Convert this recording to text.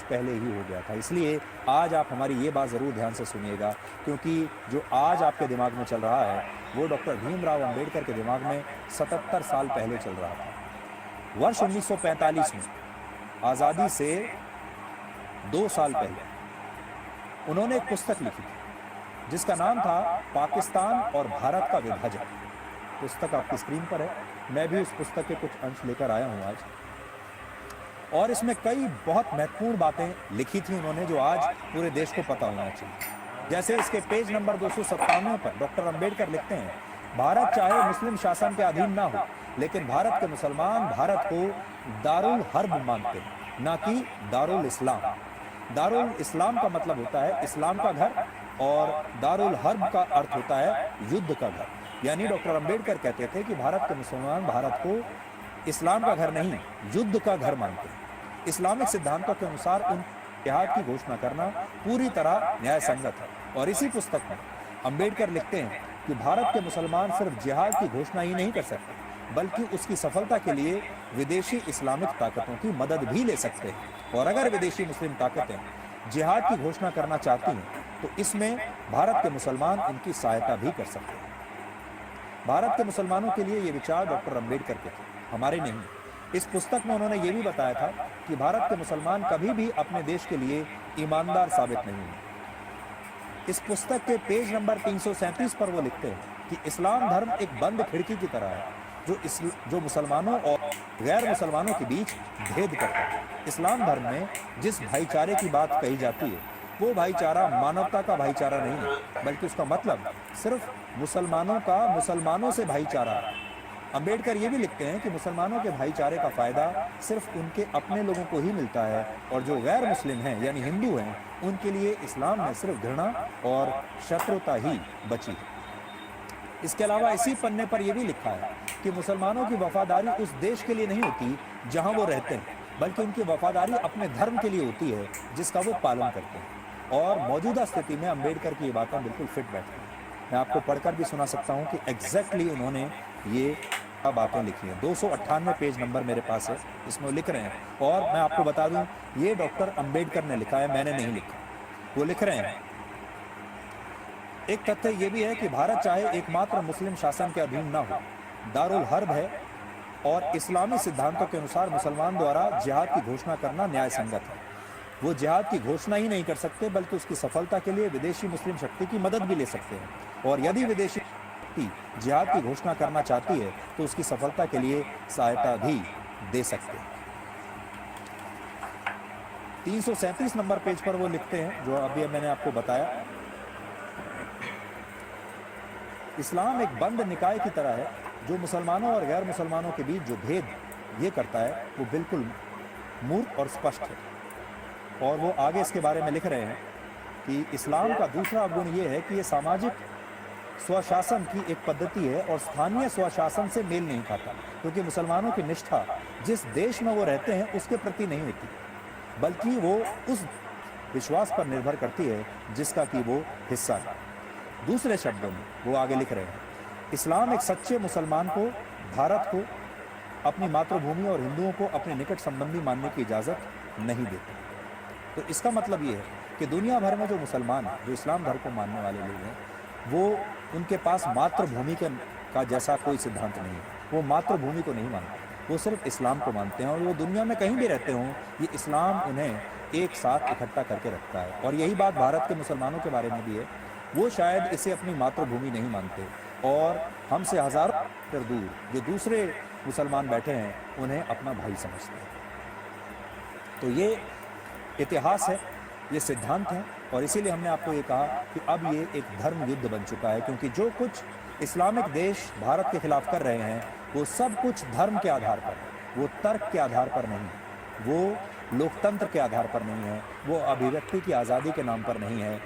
वर्ष पहले ही हो गया था। इसलिए आज आप हमारी ये बात ज़रूर ध्यान से सुनिएगा, क्योंकि जो आज आपके दिमाग में चल रहा है वो डॉक्टर भीमराव अंबेडकर के दिमाग में 77 साल पहले चल रहा था। वर्ष 1945 में आज़ादी से 2 साल पहले उन्होंने एक पुस्तक लिखी थी जिसका नाम था पाकिस्तान और भारत का विभाजन। पुस्तक आपकी स्क्रीन पर है। मैं भी उस पुस्तक के कुछ अंश लेकर आया हूं आज, और इसमें कई बहुत महत्वपूर्ण बातें लिखी थी उन्होंने जो आज पूरे देश को पता होना चाहिए। जैसे इसके पेज नंबर 297 पर डॉक्टर अंबेडकर लिखते हैं, भारत चाहे मुस्लिम शासन के अधीन ना हो, लेकिन भारत के मुसलमान भारत को दारुल हर्ब मानते हैं, ना कि दारुल इस्लाम। दारुल इस्लाम का मतलब होता है इस्लाम का घर, और दारुल हर्ब का अर्थ होता है युद्ध का घर। यानी डॉक्टर अंबेडकर कहते थे कि भारत के मुसलमान भारत को इस्लाम का घर नहीं, युद्ध का घर मानते हैं। इस्लामिक सिद्धांतों के अनुसार उन जिहाद की घोषणा करना पूरी तरह न्याय संगत है। और इसी पुस्तक में अंबेडकर लिखते हैं कि भारत के मुसलमान सिर्फ जिहाद की घोषणा ही नहीं कर सकते, बल्कि उसकी सफलता के लिए विदेशी इस्लामिक ताकतों की मदद भी ले सकते हैं। और अगर विदेशी मुस्लिम ताकतें जिहाद की घोषणा करना चाहती हैं तो इसमें भारत के मुसलमान उनकी सहायता भी कर सकते हैं। भारत के मुसलमानों के लिए ये विचार डॉक्टर अंबेडकर के थे, हमारे नहीं। इस पुस्तक में उन्होंने ये भी बताया था कि भारत के मुसलमान कभी भी अपने देश के लिए ईमानदार साबित नहीं हुए। इस पुस्तक के पेज नंबर 337 पर वो लिखते हैं कि इस्लाम धर्म एक बंद खिड़की की तरह है जो मुसलमानों और गैर मुसलमानों के बीच भेद करता है। इस्लाम धर्म में जिस भाईचारे की बात कही जाती है वो भाईचारा मानवता का भाईचारा नहीं है, बल्कि उसका मतलब सिर्फ मुसलमानों का मुसलमानों से भाईचारा है। अंबेडकर ये भी लिखते हैं कि मुसलमानों के भाईचारे का फायदा सिर्फ उनके अपने लोगों को ही मिलता है, और जो गैर मुस्लिम हैं यानी हिंदू हैं उनके लिए इस्लाम में सिर्फ घृणा और शत्रुता ही बची है। इसके अलावा इसी पन्ने पर यह भी लिखा है कि मुसलमानों की वफादारी उस देश के लिए नहीं होती जहां वो रहते हैं, बल्कि उनकी वफादारी अपने धर्म के लिए होती है जिसका वो पालन करते हैं। और मौजूदा स्थिति में अंबेडकर की ये बातें बिल्कुल फिट बैठती हैं। मैं आपको पढ़कर भी सुना सकता हूं कि एग्जैक्टली उन्होंने ये बातें लिखी हैं। 298 पेज नंबर मेरे पास है, इसमें लिख रहे हैं। और मैं आपको बता दूं, ये डॉक्टर अंबेडकर ने लिखा है, मैंने नहीं लिखा। वो लिख रहे हैं, एक तथ्य ये भी है कि भारत चाहे एकमात्र मुस्लिम शासन के अधीन ना हो, दारुल हर्ब है, और इस्लामी सिद्धांतों के अनुसार मुसलमान द्वारा जिहाद की घोषणा करना न्याय संगत है। वो जिहाद की घोषणा ही नहीं कर सकते, बल्कि उसकी सफलता के लिए विदेशी मुस्लिम शक्ति की मदद भी ले सकते हैं। और यदि विदेशी शक्ति जिहाद की घोषणा करना चाहती है तो उसकी सफलता के लिए सहायता भी दे सकते हैं। 337 नंबर पेज पर वो लिखते हैं जो अभी मैंने आपको बताया, इस्लाम एक बंद निकाय की तरह है जो मुसलमानों और गैर मुसलमानों के बीच जो भेद ये करता है वो बिल्कुल मूर्ख और स्पष्ट है। और वो आगे इसके बारे में लिख रहे हैं कि इस्लाम का दूसरा गुण ये है कि ये सामाजिक स्वशासन की एक पद्धति है और स्थानीय स्वशासन से मेल नहीं खाता, क्योंकि मुसलमानों की निष्ठा जिस देश में वो रहते हैं उसके प्रति नहीं होती, बल्कि वो उस विश्वास पर निर्भर करती है जिसका कि वो हिस्सा है। दूसरे शब्दों में वो आगे लिख रहे हैं, इस्लाम एक सच्चे मुसलमान को भारत को अपनी मातृभूमि और हिंदुओं को अपने निकट संबंधी मानने की इजाज़त नहीं देते। तो इसका मतलब ये है कि दुनिया भर में जो मुसलमान हैं, जो इस्लाम धर्म को मानने वाले लोग हैं, वो उनके पास मातृभूमि का जैसा कोई सिद्धांत नहीं है। वो मातृभूमि को नहीं मानते, वो सिर्फ इस्लाम को मानते हैं। और वो दुनिया में कहीं भी रहते हों, ये इस्लाम उन्हें एक साथ इकट्ठा करके रखता है। और यही बात भारत के मुसलमानों के बारे में भी है। वो शायद इसे अपनी मातृभूमि नहीं मानते, और हमसे हज़ारों मीटर दूर जो दूसरे मुसलमान बैठे हैं उन्हें अपना भाई समझते हैं। तो ये इतिहास है, ये सिद्धांत है, और इसीलिए हमने आपको ये कहा कि अब ये एक धर्म युद्ध बन चुका है, क्योंकि जो कुछ इस्लामिक देश भारत के खिलाफ कर रहे हैं वो सब कुछ धर्म के आधार पर है, वो तर्क के आधार पर नहीं, वो लोकतंत्र के आधार पर नहीं है, वो अभिव्यक्ति की आज़ादी के नाम पर नहीं है।